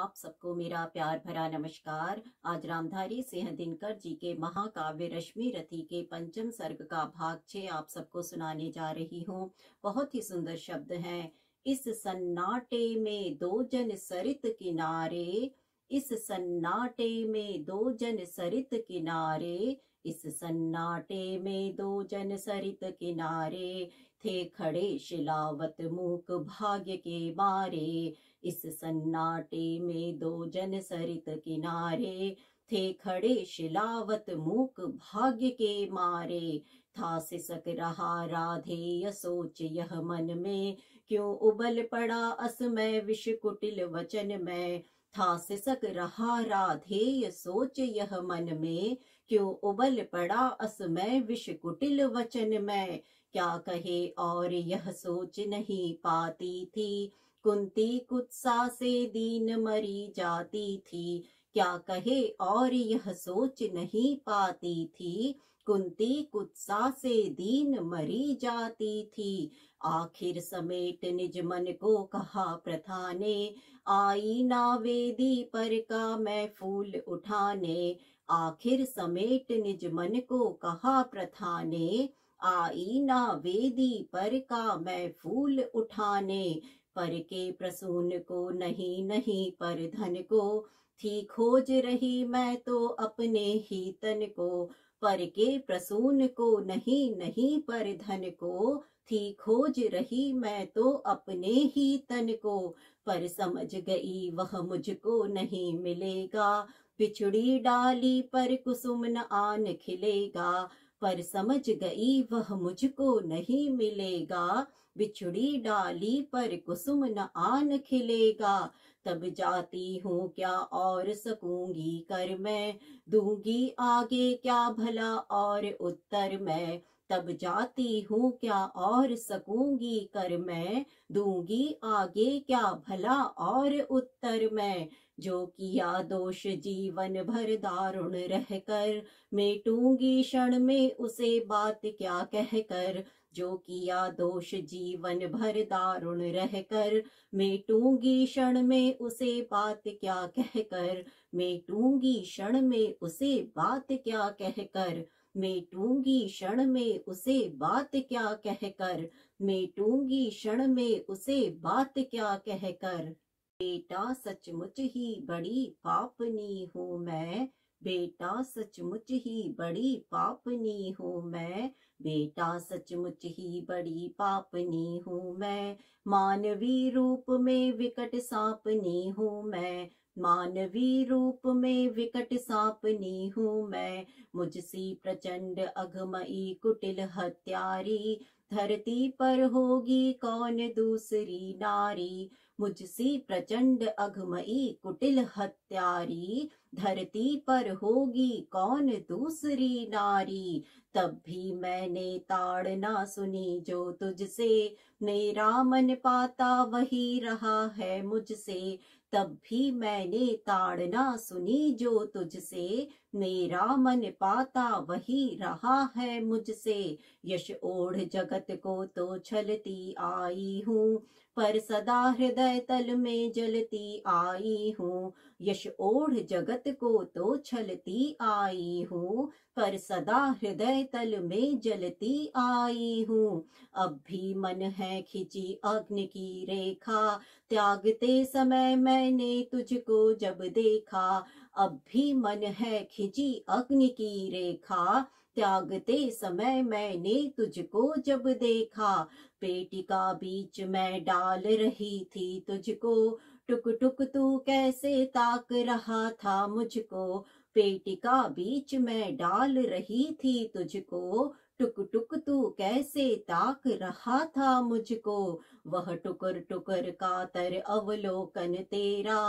आप सबको मेरा प्यार भरा नमस्कार। आज रामधारी सिंह दिनकर जी के महाकाव्य रश्मि रथी के पंचम सर्ग का भाग 6 आप सबको सुनाने जा रही हूँ। बहुत ही सुंदर शब्द हैं। इस सन्नाटे में दो जन सरित किनारे, इस सन्नाटे में दो जन सरित किनारे, इस सन्नाटे में दो जन सरित किनारे, थे खड़े शिलावत मूक भाग्य के मारे। इस सन्नाटे में दो जन सरित किनारे, थे खड़े शिलावत मूक भाग्य के मारे। था सिसक रहा राधेय सोच यह मन में, क्यों उबल पड़ा असमय विष कुटिल वचन में। था सिसक रहा राधेय सोच यह मन में, क्यों उबल पड़ा असमय विष कुटिल वचन में। क्या कहे और यह सोच नहीं पाती थी, कुंती कुत्सा से दीन मरी जाती थी। क्या कहे और यह सोच नहीं पाती थी, कुंती कुत्सा से दीन मरी जाती थी। आखिर समेट निज मन को कहा प्रथा ने, आई ना वेदी पर का मैं फूल उठाने। आखिर समेट निज मन को कहा प्रथा ने, आई ना वेदी पर का मैं फूल उठाने। पर के प्रसून को नहीं नहीं पर धन को, थी खोज रही मैं तो अपने ही तन को। पर के प्रसून को नहीं नहीं पर धन को, थी खोज रही मैं तो अपने ही तन को। पर समझ गई वह मुझको नहीं मिलेगा, बिछड़ी डाली पर कुसुम न आन खिलेगा। पर समझ गई वह मुझको नहीं मिलेगा, बिछड़ी डाली पर कुसुम न आन खिलेगा। तब जाती हूँ क्या और सकूंगी कर मैं, दूंगी आगे क्या भला और उत्तर मैं। तब जाती हूँ क्या और सकूंगी कर मैं, दूंगी आगे क्या भला और उत्तर मैं। जो किया दोष जीवन भर दारुण रहकर, मेटूंगी क्षण में उसे बात क्या कहकर। जो किया दोष जीवन भर दारुण रहकर, मेटूंगी क्षण में उसे बात क्या कहकर। मेटूंगी क्षण में उसे बात क्या कहकर। मेटूंगी क्षण में उसे बात क्या कहकर। मेटूंगी क्षण में उसे बात क्या कहकर। बेटा सचमुच ही बड़ी पापनी हूँ मैं, बेटा सचमुच ही बड़ी पापनी हूँ मैं। बेटा सचमुच ही बड़ी पापनी हूँ मैं। मानवी रूप में विकट सांपनी हूँ मैं, मानवी रूप में विकट सांपनी हूँ मैं। मुझसी प्रचंड अघमई कुटिल हत्यारी, धरती पर होगी कौन दूसरी नारी। मुझसी प्रचंड अघमई कुटिल हत्यारी, धरती पर होगी कौन दूसरी नारी। तब भी मैंने ताड़ना सुनी जो तुझसे, मेरा मन पाता वही रहा है मुझसे। तब भी मैंने ताड़ना सुनी जो तुझसे, मेरा मन पाता वही रहा है मुझसे। यश ओढ़ जगत को तो छलती आई हूँ, पर सदा हृदय तल में जलती आई हूँ। यश ओढ़ जगत को तो छलती आई हूँ, पर सदा हृदय तल में जलती आई हूँ। अब भी मन है खिंची अग्नि की रेखा, त्यागते समय मैंने तुझको जब देखा। अब भी मन है खिंची अग्नि की रेखा, त्यागते समय मैंने तुझको जब देखा। पेटिका बीच में डाल रही थी तुझको, टुक टुक तू कैसे ताक रहा था मुझको। पेटिका बीच में डाल रही थी तुझको, टुक टुक तू कैसे ताक रहा था मुझको। वह टुकर टुकर कातर अवलोकन तेरा,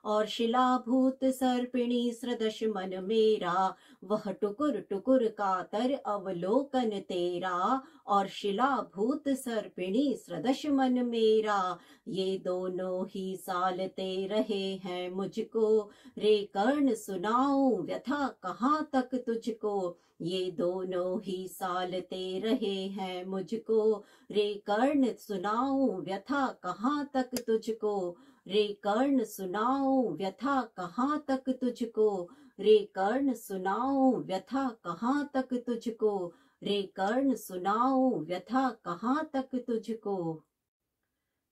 और शिलाभूत सर्पिणी सदृश मन मेरा। वह टुकुर टुकुर कातर अवलोकन तेरा, और शिलाभूत सर्पिणी सदृश मन मेरा। ये दोनों ही सालते रहे हैं मुझको, रे कर्ण सुनाऊं व्यथा कहाँ तक तुझको। ये दोनों ही सालते रहे हैं मुझको, रे कर्ण सुनाऊं व्यथा कहाँ तक तुझको। रे कर्ण सुनाऊं व्यथा कहाँ तक तुझको, रे कर्ण सुनाऊं व्यथा कहाँ तक तुझको, रे कर्ण सुनाऊं व्यथा कहाँ तक तुझको।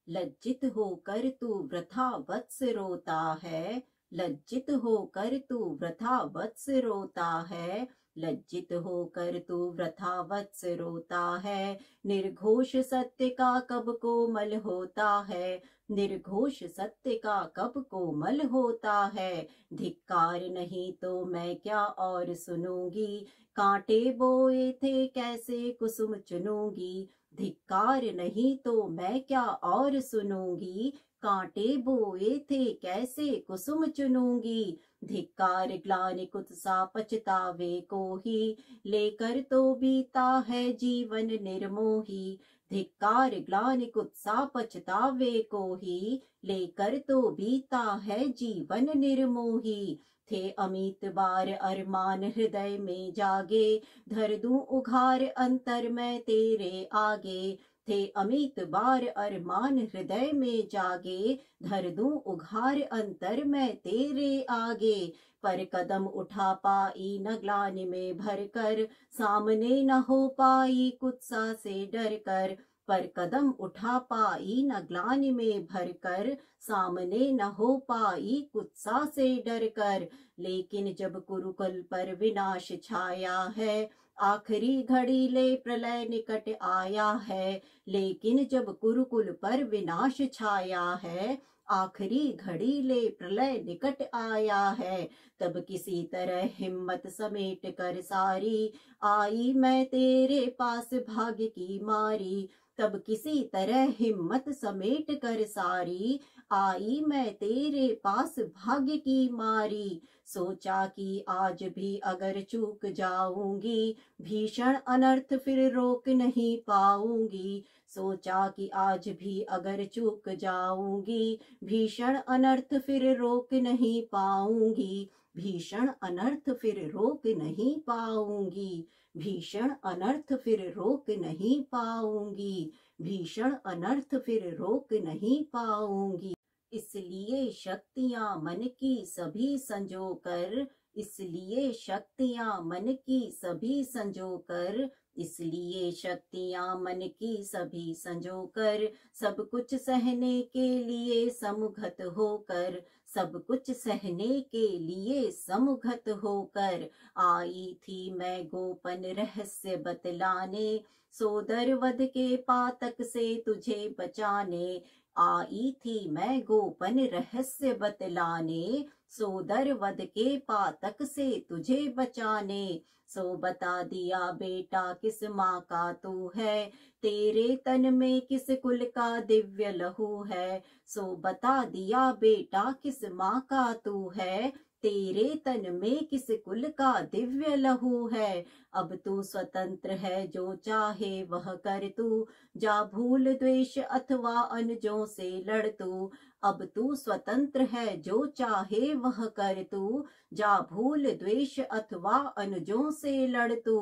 लज्जित होकर तू वृथा वत्स रोता है, लज्जित होकर तू वृथा वत्स रोता है, लज्जित होकर तू वृथा वत्स रोता है। निर्घोष सत्य का कब कोमल होता है, निर्घोष सत्य का कब कोमल होता है। धिक्कार नहीं तो मैं क्या और सुनूंगी, कांटे बोए थे कैसे कुसुम चुनूंगी। धिक्कार नहीं तो मैं क्या और सुनूंगी, कांटे बोए थे कैसे कुसुम चुनूंगी। धिक्कार ग्लानि कुत्सा पछतावे को ही, लेकर तो बीता है जीवन निर्मोही। धिक्कार ग्लानि कुत्सा पछतावे को ही, लेकर तो बीता है जीवन निर्मोही। थे अमित बार अरमान हृदय में जागे, धर दूं उघार अंतर में तेरे आगे। थे अमित बार अरमान हृदय में जागे, धर दूं उघार अंतर में तेरे आगे। पर कदम उठा पाई न ग्लानि में भर कर, सामने न हो पाई कुत्सा से डर कर। पर कदम उठा पाई न ग्लानि में भर कर, सामने न हो पाई कुत्सा से डर कर। लेकिन जब कुरुकुल पर विनाश छाया है, आखिरी घड़ी ले प्रलय निकट आया है। लेकिन जब कुरुकुल पर विनाश छाया है, आखिरी घड़ी ले प्रलय निकट आया है। तब किसी तरह हिम्मत समेट कर सारी, आई मैं तेरे पास भाग्य की मारी। तब किसी तरह हिम्मत समेट कर सारी, आई मैं तेरे पास भाग्य की मारी। सोचा कि आज भी अगर चूक जाऊंगी, भीषण अनर्थ फिर रोक नहीं पाऊंगी। सोचा कि आज भी अगर चूक जाऊंगी, भीषण अनर्थ फिर रोक नहीं पाऊंगी। भीषण अनर्थ फिर रोक नहीं पाऊंगी, भीषण अनर्थ फिर रोक नहीं पाऊंगी, भीषण अनर्थ फिर रोक नहीं पाऊंगी। इसलिए शक्तियां मन की सभी संजो कर, इसलिए शक्तियां मन की सभी संजो कर, इसलिए शक्तियां मन की सभी संजो कर। सब कुछ सहने के लिए समुखत होकर, सब कुछ सहने के लिए समुखत होकर। आई थी मैं गोपन रहस्य बतलाने, सोदर वध के पातक से तुझे बचाने। आई थी मैं गोपन रहस्य बतलाने, सोदर वध के पातक से तुझे बचाने। सो बता दिया बेटा किस माँ का तू है, तेरे तन में किस कुल का दिव्य लहू है। सो बता दिया बेटा किस माँ का तू है, तेरे तन में किस कुल का दिव्य लहू है। अब तू स्वतंत्र है जो चाहे वह कर तू, जा भूल द्वेष अथवा अनुजों से लड़ तू। अब तू स्वतंत्र है जो चाहे वह कर तू, जा भूल द्वेष अथवा अनुजों से लड़ तू।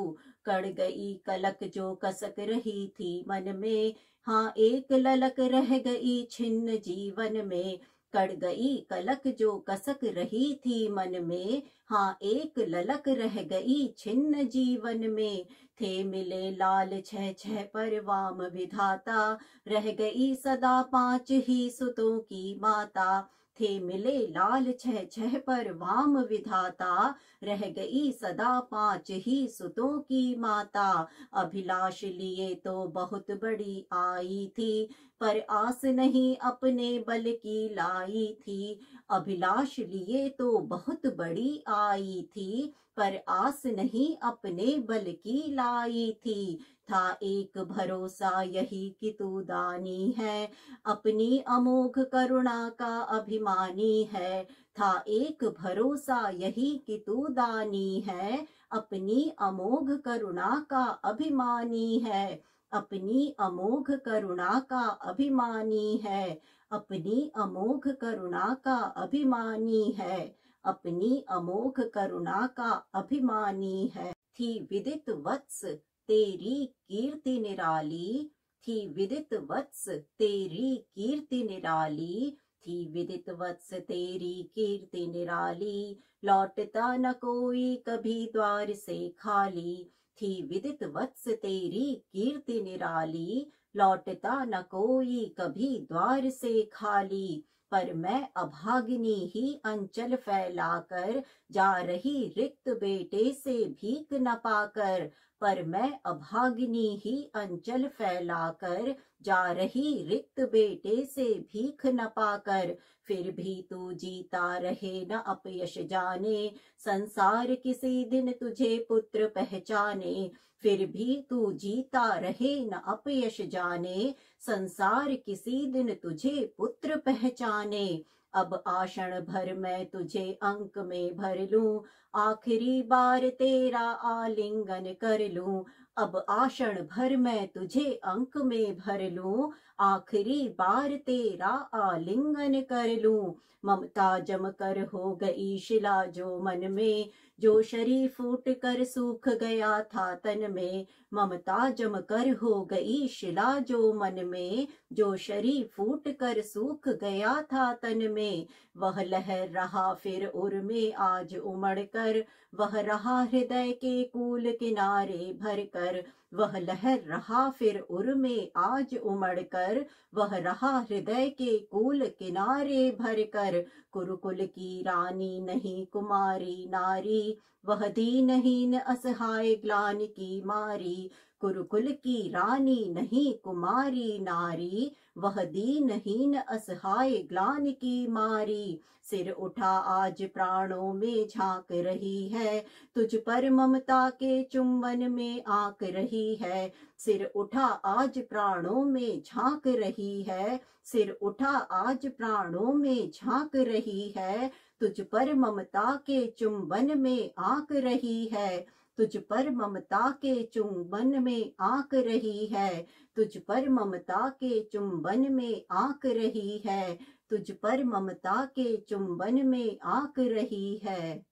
कड़ गई कलक जो कसक रही थी मन में, हाँ एक ललक रह गई छिन्न जीवन में। कड़ गई कलक जो कसक रही थी मन में, हाँ एक ललक रह गई छिन्न जीवन में। थे मिले लाल छह छह पर वाम विधाता, रह गई सदा पांच ही सुतों की माता। थे मिले लाल छह छह पर वाम विधाता, रह गई सदा पांच ही सुतों की माता। अभिलाष लिए तो बहुत बड़ी आई थी, पर आस नहीं अपने बल की लाई थी। अभिलाष लिए तो बहुत बड़ी आई थी, पर आस नहीं अपने बल की लाई थी। था एक भरोसा यही कि तू दानी है, अपनी अमोघ करुणा का अभिमानी है। था एक भरोसा यही कि तू दानी है, अपनी अमोघ करुणा का अभिमानी है। अपनी अमोघ करुणा का अभिमानी है, अपनी अमोघ करुणा का अभिमानी है, अपनी अमोघ करुणा का अभिमानी है। थी विदित वत्स तेरी कीर्ति निराली, थी विदित वत्स तेरी कीर्ति निराली, थी विदित वत्स तेरी कीर्ति निराली, लौटता न कोई कभी द्वार से खाली। थी विदित वत्स तेरी कीर्ति निराली, लौटता न कोई कभी द्वार से खाली। पर मैं अभागिनी ही अंचल फैलाकर, जा रही रिक्त बेटे से भीख न पाकर। पर मैं अभागिनी ही अंचल फैलाकर, जा रही रिक्त बेटे से भीख न पाकर। फिर भी तू जीता रहे न अपयश जाने, संसार किसी दिन तुझे पुत्र पहचाने। फिर भी तू जीता रहे न अपयश जाने, संसार किसी दिन तुझे पुत्र पहचाने। अब आषण भर मैं तुझे अंक में भर लूं, आखिरी बार तेरा आलिंगन कर लूं। अब आषण भर मैं तुझे अंक में भर लूं, आखिरी बार तेरा आलिंगन कर लूं। ममता जम कर हो गई शिला जो मन में, जो शरीर फूट कर सूख गया था तन में। ममता जम कर हो गई शिला जो मन में, जो शरीर फूट कर सूख गया था तन में। वह लहर रहा फिर उर में आज उमड़ कर, वह रहा हृदय के कूल किनारे भर कर। वह लहर रहा फिर उर में आज उमड़ कर, वह रहा हृदय के कूल किनारे भर कर। कुरुकुल की रानी नहीं कुमारी नारी, वह दीनहीन असहाय ग्लान की मारी। कुरुकुल की रानी नहीं कुमारी नारी, वह दीनहीन असहाय ग्लान की मारी। सिर उठा आज प्राणों में झांक रही है, तुझ पर ममता के चुंबन में आंक रही है। सिर उठा आज प्राणों में झांक रही है, सिर उठा आज प्राणों में झांक रही है। तुझ पर ममता के चुंबन में आंक रही है, तुझ पर ममता के चुंबन में आंक रही है। तुझ पर ममता के चुंबन में आंक रही है, तुझ पर ममता के चुंबन में आंक रही है।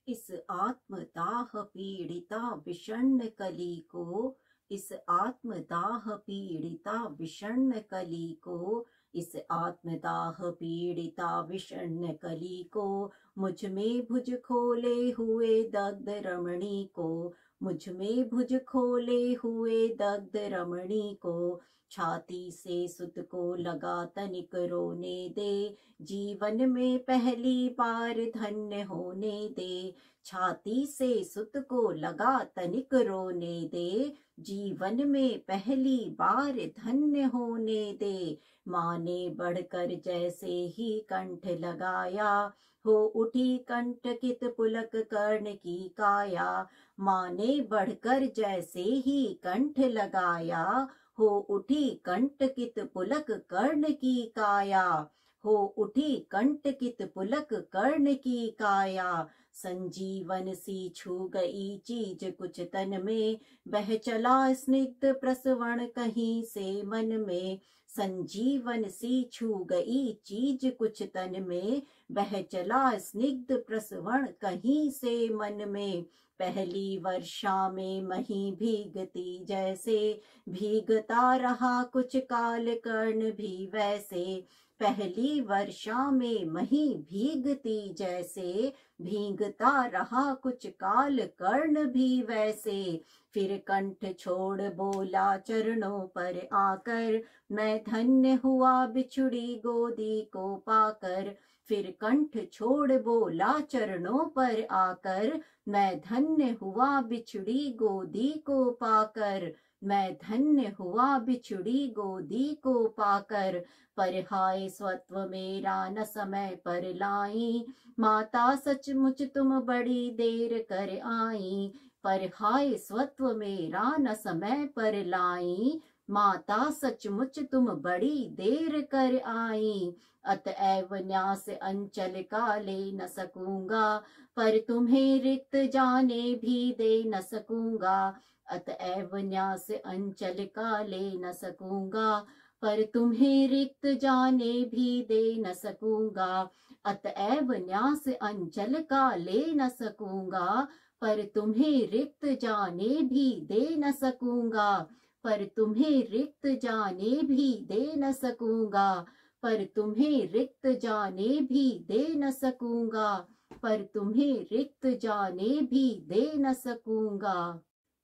इस आत्मदाह पीड़िता विषण्ण कली को, इस आत्मदाह पीड़िता विषण्ण कली को, इस आत्मदाह पीड़िता विषण्ण कली को। मुझ में भुज खोले हुए दग्ध रमणी को, मुझ में भुज खोले हुए दग्ध रमणी को। छाती से सुत को लगा तनिक रोने दे, जीवन में पहली बार धन्य होने दे। छाती से सुत को लगा तनिक रोने दे, जीवन में पहली बार धन्य होने दे। माँ ने बढ़कर जैसे ही कंठ लगाया, हो उठी कंटकित पुलक कर्ण की काया। माँ ने बढ़कर जैसे ही कंठ लगाया, हो उठी कंटकित पुलक कर्ण की काया। हो उठी कंटकित पुलक कर्ण की काया। संजीवन सी छू गई चीज कुछ तन में, बह चला स्निग्ध प्रसवण कहीं से मन में। संजीवन सी छू गई चीज कुछ तन में, बह चला स्निग्ध प्रसवण कहीं से मन में। पहली वर्षा में मही भीगती जैसे, भीगता रहा कुछ काल कर्ण भी वैसे। पहली वर्षा में मही भीगती जैसे, भीगता रहा कुछ काल कर्ण भी वैसे। फिर कंठ छोड़ बोला चरणों पर आकर, मैं धन्य हुआ बिछुड़ी गोदी को पाकर। फिर कंठ छोड़ बोला चरणों पर आकर, मैं धन्य हुआ बिछुड़ी गोदी को पाकर। मैं धन्य हुआ बिछुड़ी गोदी को पाकर। पर हाय स्वत्व मेरा न समय पर लाई, माता सचमुच तुम बड़ी देर कर आई। पर हाय स्वत्व मेरा न समय पर लाई, माता सचमुच तुम बड़ी देर कर आई। अतएव न्यास अंचल का ले न सकूंगा, पर तुम्हें रिक्त जाने भी दे न सकूंगा। अतएव न्यास अंचल का ले न सकूंगा, पर तुम्हें रिक्त जाने भी दे न सकूंगा। अतएव न्यास अंचल का ले न सकूंगा, पर तुम्हें रिक्त जाने भी दे न सकूंगा। पर तुम्हें रिक्त जाने भी दे न सकूंगा। पर तुम्हें रिक्त जाने भी दे न सकूंगा, पर तुम्हें रिक्त जाने भी दे न सकूंगा।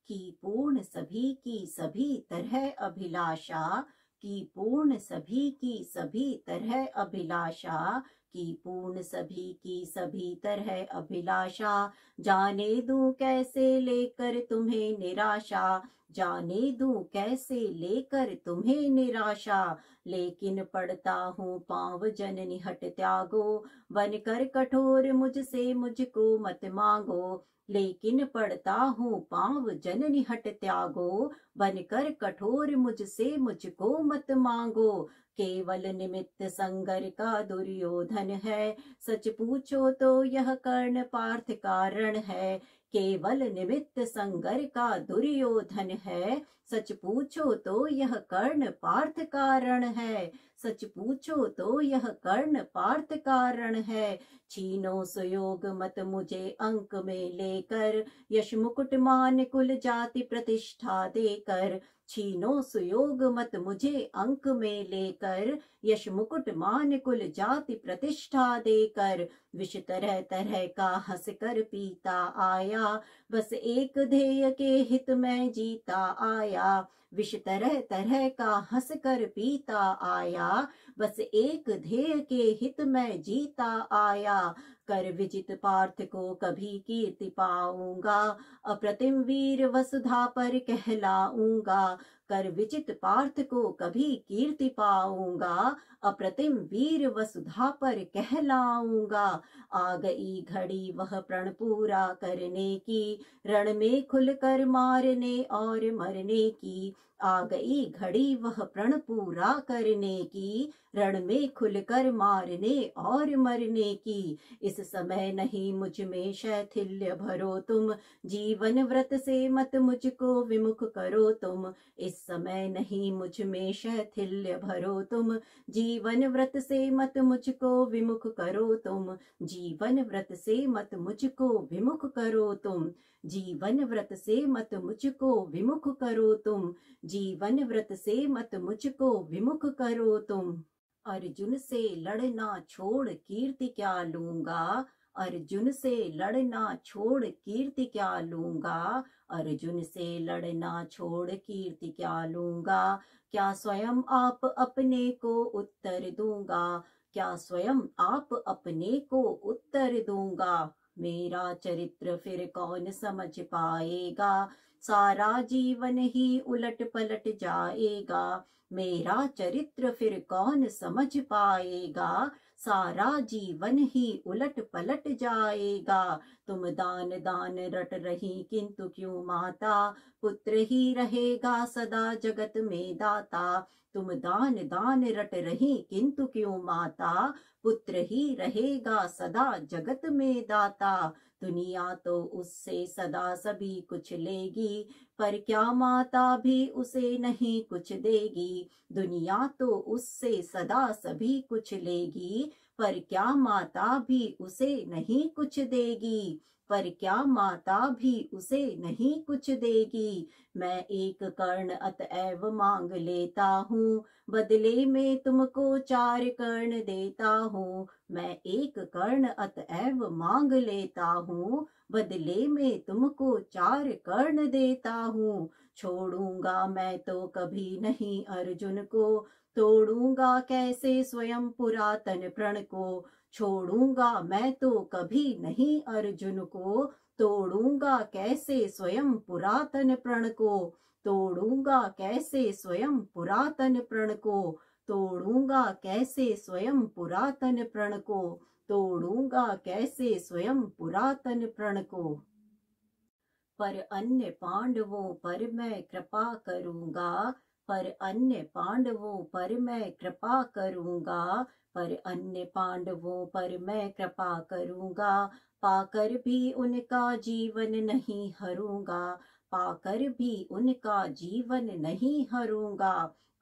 कि पूर्ण सभी की सभी तरह अभिलाषा, कि पूर्ण सभी की सभी तरह अभिलाषा, कि पूर्ण सभी की सभी तरह अभिलाषा, जाने दूं कैसे लेकर तुम्हें निराशा, जाने दूं कैसे लेकर तुम्हें निराशा। लेकिन पड़ता हूँ पाँव जननी हट त्यागो, बनकर कठोर मुझसे मुझको मत मांगो। लेकिन पड़ता हूँ पाँव जननी हट त्यागो, बनकर कठोर मुझसे मुझको मत मांगो। केवल निमित्त संगर का दुर्योधन है, सच पूछो तो यह कर्ण पार्थ कारण है। केवल निमित्त संगर का दुर्योधन है, सच पूछो तो यह कर्ण पार्थ कारण है। सच पूछो तो यह कर्ण पार्थ कारण है। छीनो सुयोग मत मुझे अंक में लेकर, यश मुकुट मान कुल जाति प्रतिष्ठा देकर। छीनो सुयोग मत मुझे अंक में लेकर, यश मुकुट मान कुल जाति प्रतिष्ठा देकर। विष तरह तरह का हंस कर पीता आया, बस एक ध्येय के हित में जीता आया। विष तरह तरह का हंस कर पीता आया, बस एक ध्येय के हित में जीता आया। कर विजित पार्थ को कभी कीर्ति पाऊंगा, अप्रतिम वीर वसुधा पर कहलाऊंगा। कर विजित पार्थ को कभी कीर्ति पाऊंगा, अप्रतिम वीर वसुधा पर कहलाऊंगा। आ गई घड़ी वह प्रण पूरा करने की, रण में खुलकर मारने और मरने की। आ गई घड़ी वह प्रण पूरा करने की, रण में खुलकर मारने और मरने की। इस समय नहीं मुझ में शैथिल्य भरो तुम, जीवन व्रत से मत मुझको विमुख करो तुम। इस समय नहीं मुझ में शैथिल्य भरो तुम, जीवन व्रत से मत मुझको विमुख करो तुम। जीवन व्रत से मत मुझको विमुख करो तुम। जीवन व्रत से मत मुझको विमुख करो तुम। जीवन व्रत से मत मुझको विमुख करो तुम। अर्जुन से लड़ना छोड़ कीर्ति क्या लूंगा, अर्जुन से लड़ना छोड़ कीर्ति क्या लूंगा। अर्जुन से लड़ना छोड़ कीर्ति क्या लूंगा। क्या स्वयं आप अपने को उत्तर दूंगा, क्या स्वयं आप अपने को उत्तर दूंगा। मेरा चरित्र फिर कौन समझ पाएगा, सारा जीवन ही उलट पलट जाएगा। मेरा चरित्र फिर कौन समझ पाएगा, सारा जीवन ही उलट पलट जाएगा। तुम दान दान रट रही किंतु क्यों माता, पुत्र ही रहेगा सदा जगत में दाता। तुम दान दान रट रही किंतु क्यों माता, पुत्र ही रहेगा सदा जगत में दाता। दुनिया तो उससे सदा सभी कुछ लेगी, पर क्या माता भी उसे नहीं कुछ देगी। दुनिया तो उससे सदा सभी कुछ लेगी, पर क्या माता भी उसे नहीं कुछ देगी। पर क्या माता भी उसे नहीं कुछ देगी। मैं एक कर्ण अतएव मांग लेता हूँ, बदले में तुमको 4 कर्ण देता हूँ। मैं एक कर्ण अतएव मांग लेता हूँ, बदले में तुमको 4 कर्ण देता हूँ। छोड़ूंगा मैं तो कभी नहीं अर्जुन को, तोड़ूंगा कैसे स्वयं पुरातन प्रण को। छोड़ूंगा मैं तो कभी नहीं अर्जुन को, तोड़ूंगा कैसे स्वयं पुरातन प्रण को। तोड़ूंगा कैसे स्वयं पुरातन प्रण को। तोड़ूंगा कैसे स्वयं पुरातन प्रण को। तोड़ूंगा कैसे स्वयं पुरातन प्रण को। पर अन्य पांडवों पर मैं कृपा करूंगा, पर अन्य पांडवों पर मैं कृपा करूंगा। पर अन्य पांडवों पर मैं कृपा करूंगा, पाकर भी उनका जीवन नहीं हरूंगा। पाकर भी उनका जीवन नहीं हरूंगा।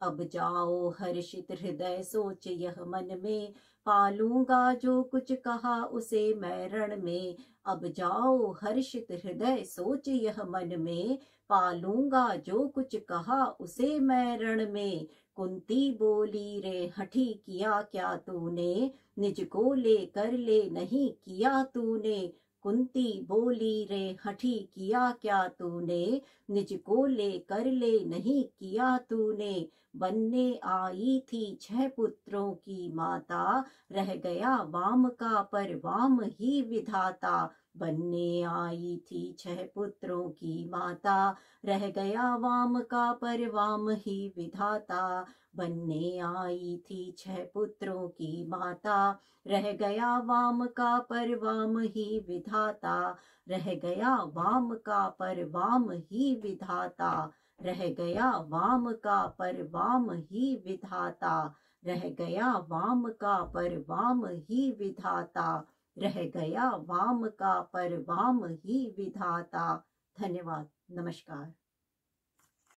अब जाओ हर्षित हृदय सोच यह मन में, पालूंगा जो कुछ कहा उसे मैं रण में। अब जाओ हर्षित हृदय सोच यह मन में, पालूंगा जो कुछ कहा उसे मैं रण में। कुंती बोली रे हठी किया क्या तूने, निज को लेकर ले नहीं किया तूने। कुंती बोली रे हठी किया क्या तूने, निज को लेकर ले नहीं किया तूने। बनने आई थी 6 पुत्रों की माता, रह गया वाम का पर वाम ही विधाता। बनने आई थी 6 पुत्रों की माता, रह गया वाम का पर वाम ही विधाता। बनने आई थी 6 पुत्रों की माता, रह गया वाम का पर वाम ही विधाता। रह गया वाम का पर वाम ही विधाता। रह गया वाम का पर वाम ही विधाता। रह गया वाम का पर वाम ही विधाता। रह गया वाम का पर वाम ही विधाता। धन्यवाद। नमस्कार।